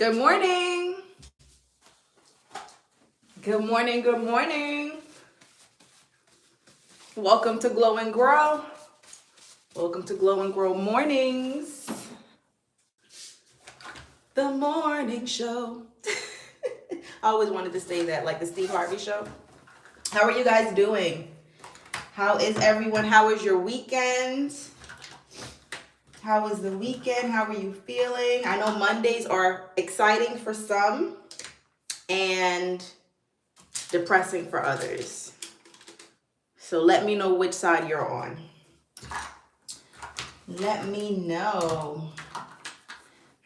Good morning. Good morning. Good morning. Welcome to Glow and Grow. Welcome to Glow and Grow Mornings. The morning show. I always wanted to say that, like the Steve Harvey show. How are you guys doing? How is everyone? How is your weekend? How was the weekend? How are you feeling? I know Mondays are exciting for some and depressing for others. So let me know which side you're on. Let me know.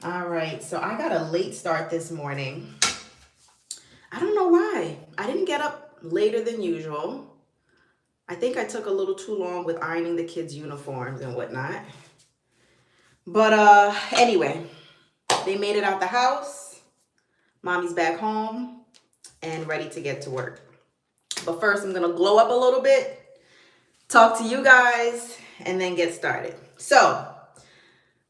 All right, so I got a late start this morning. I don't know why. I didn't get up later than usual. I think I took a little too long with ironing the kids' uniforms and whatnot. But anyway, they made it out the house. Mommy's back home and ready to get to work. But first, I'm going to glow up a little bit, talk to you guys, and then get started. So,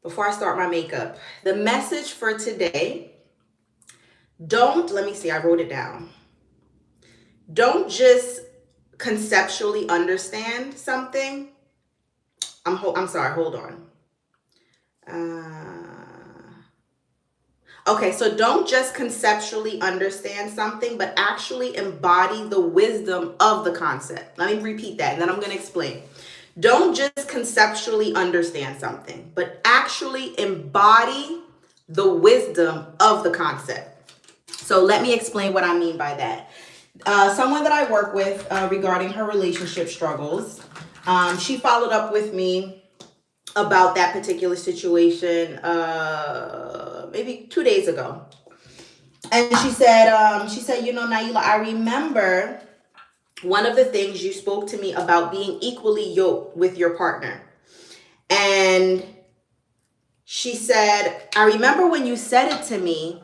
before I start my makeup, the message for today, let me see, I wrote it down. Don't just conceptually understand something. I'm sorry, hold on. Okay, so don't just conceptually understand something, but actually embody the wisdom of the concept. Let me repeat that, and then I'm going to explain. Don't just conceptually understand something, but actually embody the wisdom of the concept. So let me explain what I mean by that. Someone that I work with regarding her relationship struggles, she followed up with me about that particular situation maybe 2 days ago. And she said, Nailah, I remember one of the things you spoke to me about being equally yoked with your partner. And she said, I remember when you said it to me,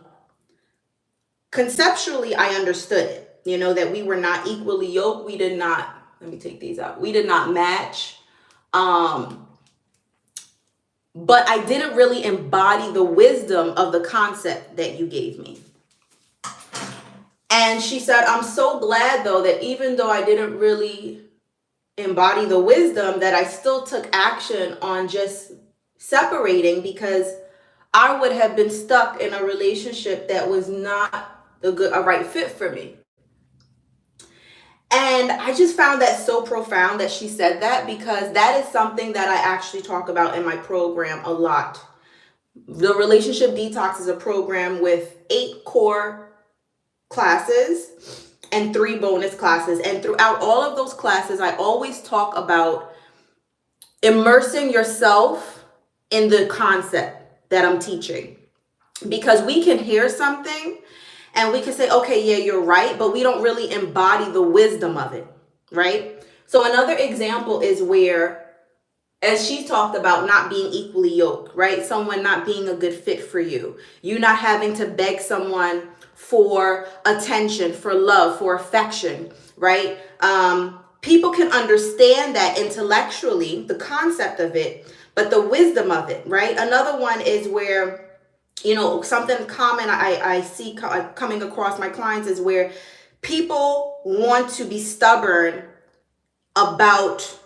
conceptually, I understood it, that we were not equally yoked. We did not, let me take these out. We did not match. But I didn't really embody the wisdom of the concept that you gave me. And she said, I'm so glad, though, that even though I didn't really embody the wisdom, that I still took action on just separating, because I would have been stuck in a relationship that was not a right fit for me. And I just found that so profound that she said that, because that is something that I actually talk about in my program a lot. The Relationship Detox is a program with 8 core classes and 3 bonus classes. And throughout all of those classes, I always talk about immersing yourself in the concept that I'm teaching. Because we can hear something and we can say, okay, yeah, you're right, but we don't really embody the wisdom of it, right? So another example is where, as she talked about not being equally yoked, right? Someone not being a good fit for you. You not having to beg someone for attention, for love, for affection, right? People can understand that intellectually, the concept of it, but the wisdom of it, right? Another one is where, something common I see coming across my clients is where people want to be stubborn about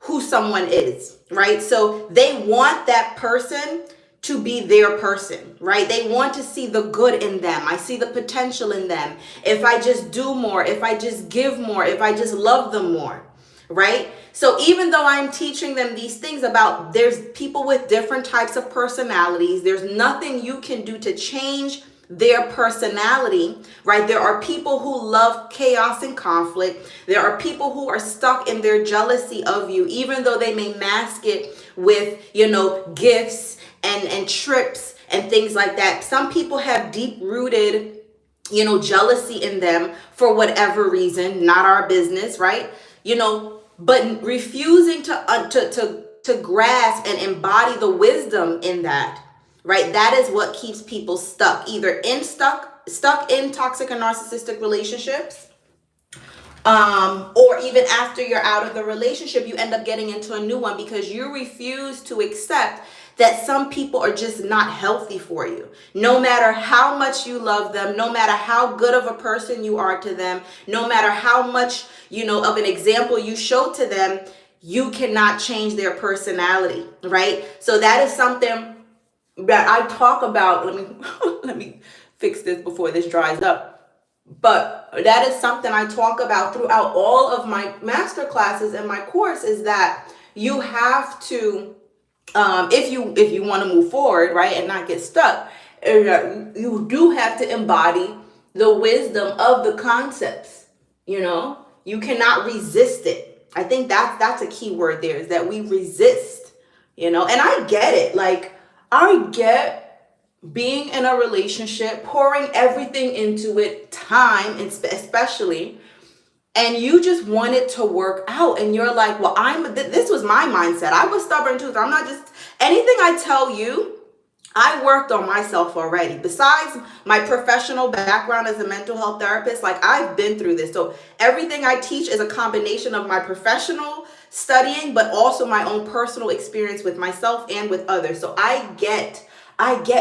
who someone is, right? So they want that person to be their person, right? They want to see the good in them. I see the potential in them. If I just do more, if I just give more, if I just love them more, right? So even though I'm teaching them these things about there's people with different types of personalities, there's nothing you can do to change their personality, right? There are people who love chaos and conflict. There are people who are stuck in their jealousy of you, even though they may mask it with, gifts and trips and things like that. Some people have deep-rooted, jealousy in them for whatever reason, not our business, right? But refusing to grasp and embody the wisdom in that, right? That is what keeps people stuck, either stuck in toxic and narcissistic relationships, or even after you're out of the relationship, you end up getting into a new one because you refuse to accept that some people are just not healthy for you. No matter how much you love them, no matter how good of a person you are to them, no matter how much, of an example you show to them, you cannot change their personality, right? So that is something that I talk about. Let me fix this before this dries up. But that is something I talk about throughout all of my master classes and my course, is that you have to, if you want to move forward, right, and not get stuck, you do have to embody the wisdom of the concepts. You cannot resist it. I think that's a key word there, is that we resist. And I get it. Like, I get being in a relationship, pouring everything into it, time especially, and you just want it to work out, and you're like, well, this was my mindset. I was stubborn too. So I'm not just, anything I tell you, I worked on myself already. Besides my professional background as a mental health therapist, like, I've been through this. So everything I teach is a combination of my professional studying, but also my own personal experience with myself and with others. So I get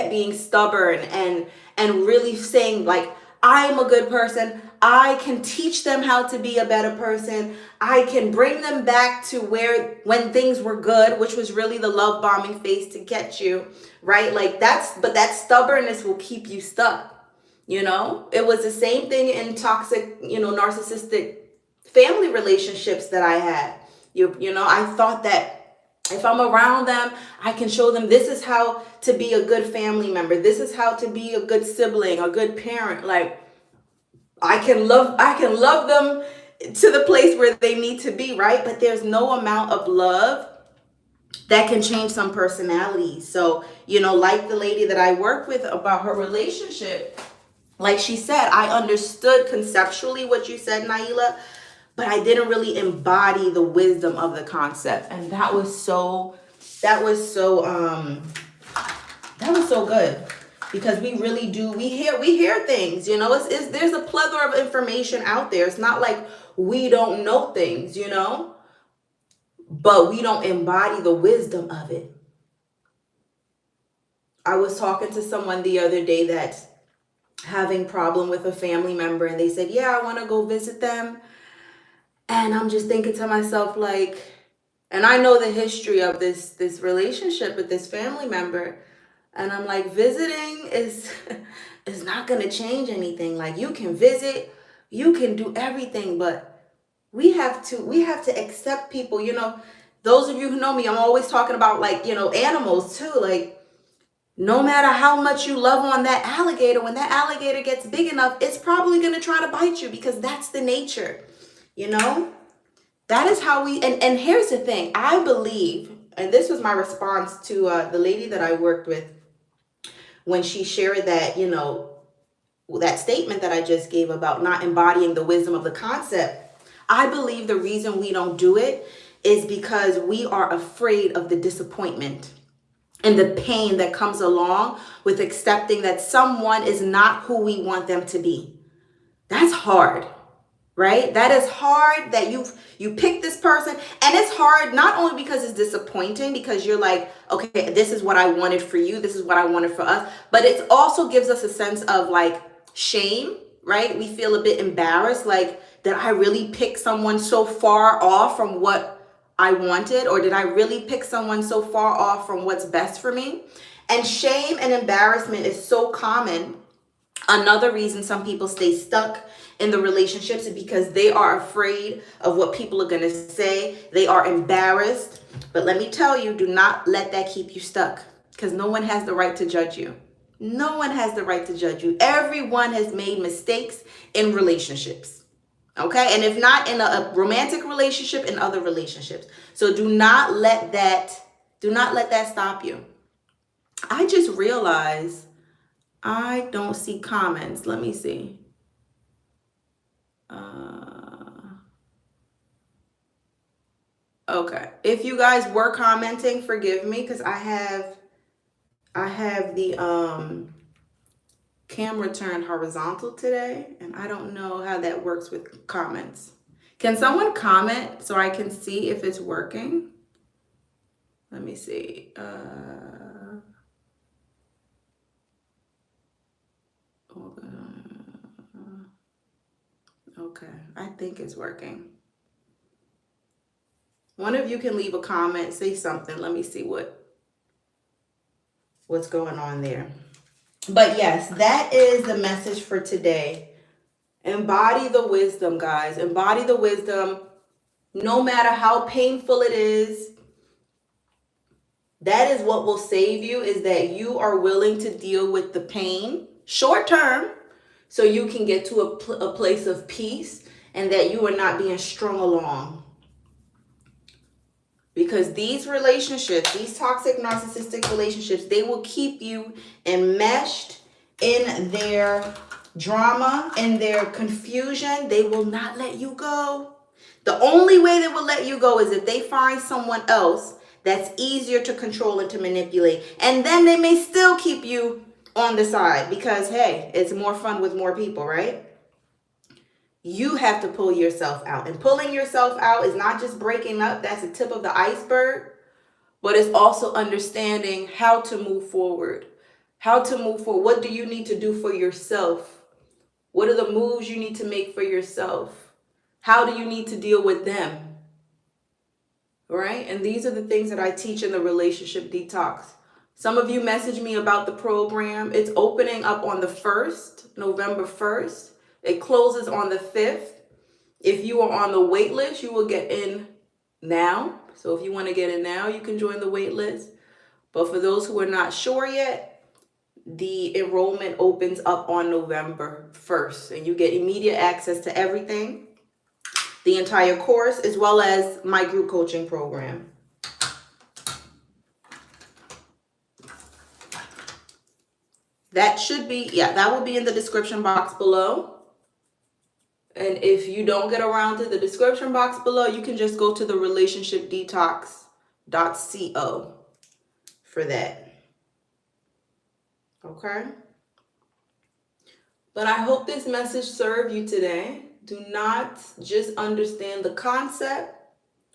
being stubborn and really saying, like, I'm a good person. I can teach them how to be a better person. I can bring them back to when things were good, which was really the love bombing phase to get you, right? Like, but that stubbornness will keep you stuck. It was the same thing in toxic, narcissistic family relationships that I had. I thought that if I'm around them, I can show them this is how to be a good family member. This is how to be a good sibling, a good parent. Like, I can love them to the place where they need to be, right? But there's no amount of love that can change some personalities. So, like the lady that I work with about her relationship, like she said, I understood conceptually what you said, Nailah, but I didn't really embody the wisdom of the concept. And that was so good, because we really do, we hear things, there's a plethora of information out there. It's not like we don't know things, but we don't embody the wisdom of it. I was talking to someone the other day that's having problem with a family member, and they said, yeah, I want to go visit them. And I'm just thinking to myself, like, and I know the history of this relationship with this family member, and I'm like, visiting is not going to change anything. Like, you can visit, you can do everything, but we have to accept people. Those of you who know me, I'm always talking about, like, animals too. Like, no matter how much you love on that alligator, when that alligator gets big enough, it's probably going to try to bite you, because that's the nature. That is how and here's the thing. I believe, and this was my response to the lady that I worked with when she shared that, that statement that I just gave about not embodying the wisdom of the concept. I believe the reason we don't do it is because we are afraid of the disappointment and the pain that comes along with accepting that someone is not who we want them to be. That's hard. Right? That is hard, that you pick this person, and it's hard not only because it's disappointing, because you're like, okay, this is what I wanted for you, this is what I wanted for us, but it also gives us a sense of, like, shame, right? We feel a bit embarrassed, like, did I really pick someone so far off from what I wanted, or did I really pick someone so far off from what's best for me? And shame and embarrassment is so common. Another reason some people stay stuck in the relationships is because they are afraid of what people are going to say. They are embarrassed. But let me tell you, do not let that keep you stuck, because no one has the right to judge you. No one has the right to judge you. Everyone has made mistakes in relationships. Okay? And if not in a romantic relationship, in other relationships. So do not let that stop you. I just realized I don't see comments. Let me see. Okay. If you guys were commenting, forgive me, because I have the camera turned horizontal today, and I don't know how that works with comments. Can someone comment so I can see if it's working? Let me see. Okay, I think it's working. One of you can leave a comment, say something. Let me see what's going on there. But yes, that is the message for today. Embody the wisdom, guys. Embody the wisdom. No matter how painful it is, that is what will save you, is that you are willing to deal with the pain short term so you can get to a place of peace, and that you are not being strung along. Because these relationships, these toxic narcissistic relationships, they will keep you enmeshed in their drama, in their confusion. They will not let you go. The only way they will let you go is if they find someone else that's easier to control and to manipulate. And then they may still keep you on the side because, hey, it's more fun with more people, right? You have to pull yourself out. And pulling yourself out is not just breaking up. That's the tip of the iceberg. But it's also understanding how to move forward. How to move forward. What do you need to do for yourself? What are the moves you need to make for yourself? How do you need to deal with them? Right? And these are the things that I teach in the relationship detox. Some of you messaged me about the program. It's opening up on the 1st, November 1st. It closes on the 5th. If you are on the wait list, you will get in now. So if you want to get in now, you can join the wait list. But for those who are not sure yet, the enrollment opens up on November 1st. And you get immediate access to everything, the entire course, as well as my group coaching program. That should be, that will be in the description box below. And if you don't get around to the description box below, you can just go to the relationshipdetox.co for that. Okay? But I hope this message served you today. Do not just understand the concept,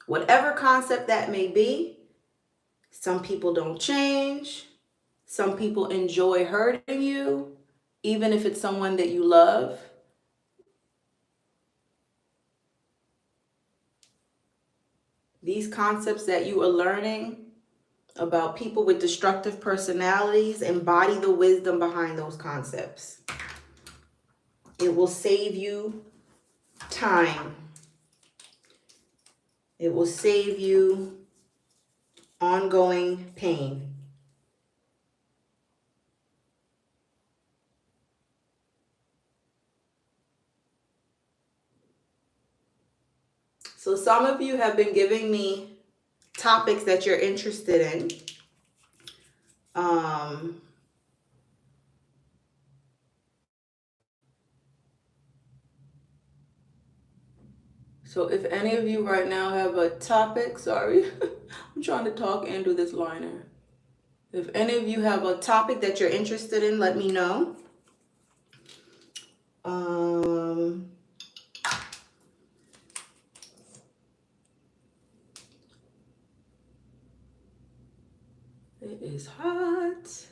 whatever concept that may be. Some people don't change. Some people enjoy hurting you, even if it's someone that you love. These concepts that you are learning about people with destructive personalities, embody the wisdom behind those concepts. It will save you time. It will save you ongoing pain. So some of you have been giving me topics that you're interested in. So if any of you right now have a topic, sorry, I'm trying to talk and do this liner. If any of you have a topic that you're interested in, let me know. It is hot.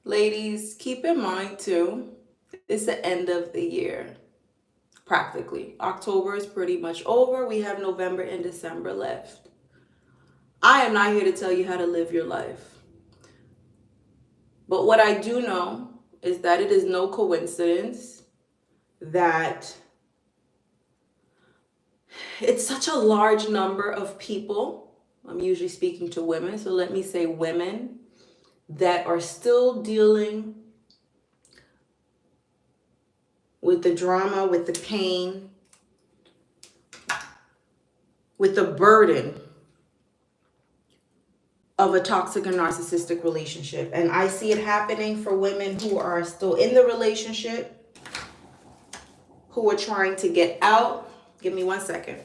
Ladies, keep in mind too, it's the end of the year, practically. October is pretty much over. We have November and December left. I am not here to tell you how to live your life. But what I do know is that it is no coincidence that it's such a large number of people. I'm usually speaking to women, so let me say women that are still dealing with the drama, with the pain, with the burden of a toxic and narcissistic relationship. And I see it happening for women who are still in the relationship, who are trying to get out. Give me 1 second.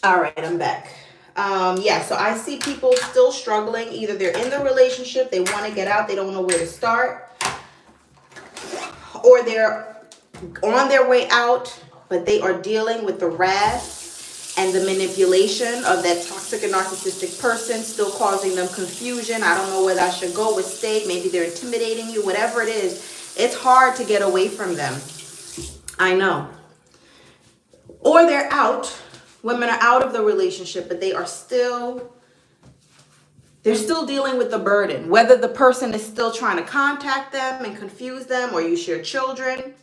All right, I'm back. Yeah, so I see people still struggling. Either they're in the relationship, they want to get out, they don't know where to start, or they're on their way out, but they are dealing with the wrath and the manipulation of that toxic and narcissistic person, still causing them confusion. I don't know whether I should go or stay. Maybe they're intimidating you, whatever it is. It's hard to get away from them. I know. Or they're out. Women are out of the relationship, but they're still dealing with the burden. Whether the person is still trying to contact them and confuse them, or you share children,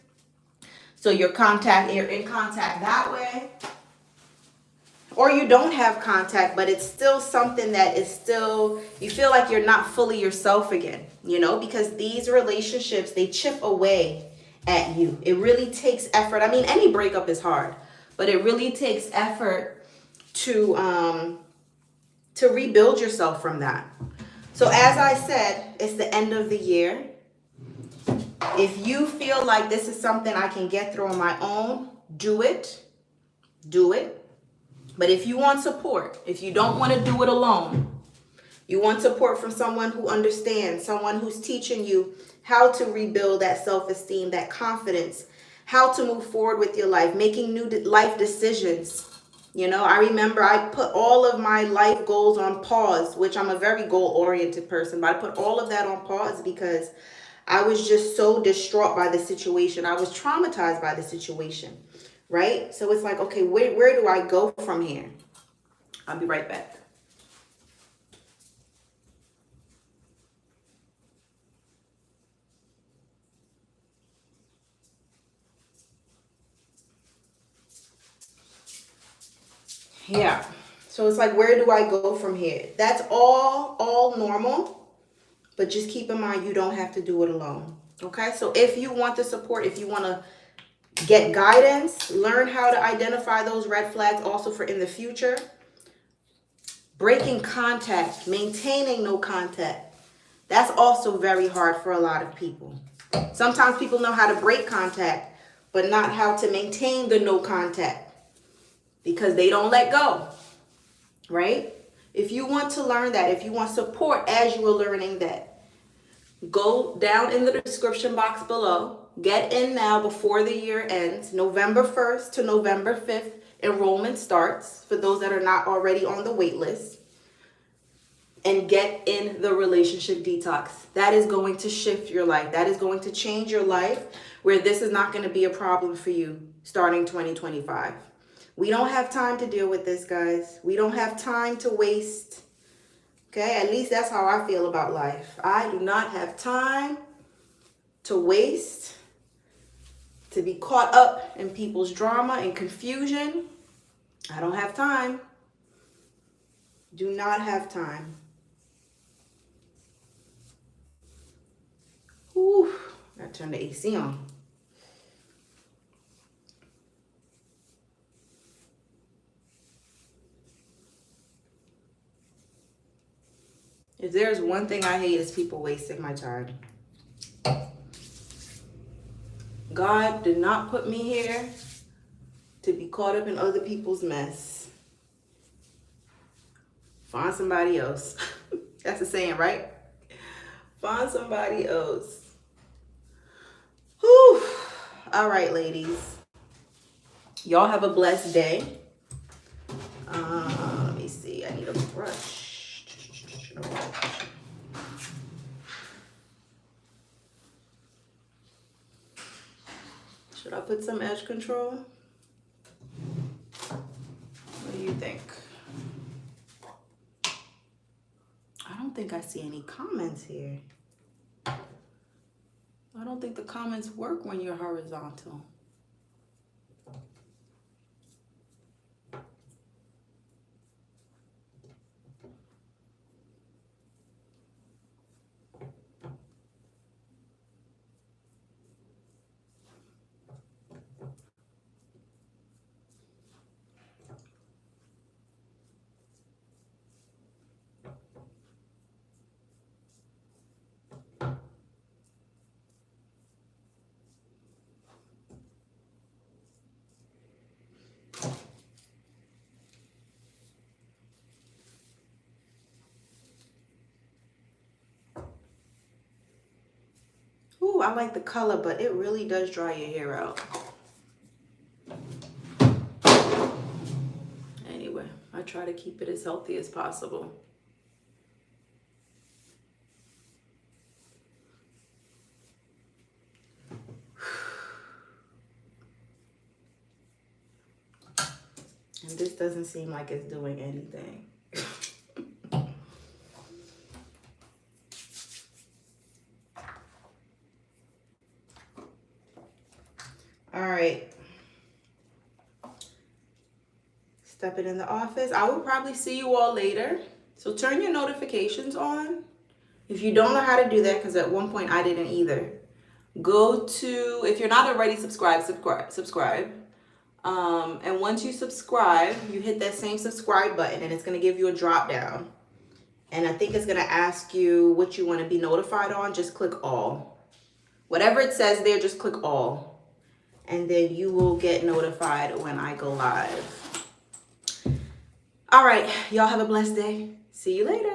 so you're in contact that way. Or you don't have contact, but it's still something that is still, you feel like you're not fully yourself again, because these relationships, they chip away at you. It really takes effort. I mean, any breakup is hard, but it really takes effort to rebuild yourself from that. So as I said, it's the end of the year. If you feel like this is something I can get through on my own, do it. Do it. But if you want support, if you don't want to do it alone, you want support from someone who understands, someone who's teaching you how to rebuild that self-esteem, that confidence, how to move forward with your life, making new life decisions. I remember I put all of my life goals on pause, which I'm a very goal-oriented person, but I put all of that on pause because I was just so distraught by the situation. I was traumatized by the situation, right? So it's like, okay, where do I go from here? I'll be right back. Yeah. So it's like, where do I go from here? That's all normal, but just keep in mind, you don't have to do it alone. Okay? So if you want the support, if you want to get guidance, learn how to identify those red flags also for in the future, breaking contact, maintaining no contact, that's also very hard for a lot of people. Sometimes people know how to break contact, but not how to maintain the no contact because they don't let go, right? If you want to learn that, if you want support as you are learning that, go down in the description box below. Get in now before the year ends. November 1st to November 5th, enrollment starts for those that are not already on the wait list. And get in the relationship detox. That is going to shift your life. That is going to change your life, where this is not going to be a problem for you starting 2025. We don't have time to deal with this, guys. We don't have time to waste. Okay, at least that's how I feel about life. I do not have time to waste, to be caught up in people's drama and confusion. I don't have time. Do not have time. Whew, gotta turn the AC on. If there's one thing I hate, is people wasting my time. God did not put me here to be caught up in other people's mess. Find somebody else. That's a saying, right? Find somebody else. Whew. All right, ladies. Y'all have a blessed day. Let me see. I need a brush. Should I put some edge control? What do you think? I don't think I see any comments here. I don't think the comments work when you're horizontal. Ooh, I like the color, but it really does dry your hair out. Anyway, I try to keep it as healthy as possible. And this doesn't seem like it's doing anything. All right. Stepping in the office. I will probably see you all later. So turn your notifications on. If you don't know how to do that, because at one point I didn't either, go to, if you're not already subscribed. And once you subscribe, you hit that same subscribe button and it's going to give you a drop down. And I think it's going to ask you what you want to be notified on. Just click all. Whatever it says there, just click all. And then you will get notified when I go live. All right, y'all have a blessed day. See you later.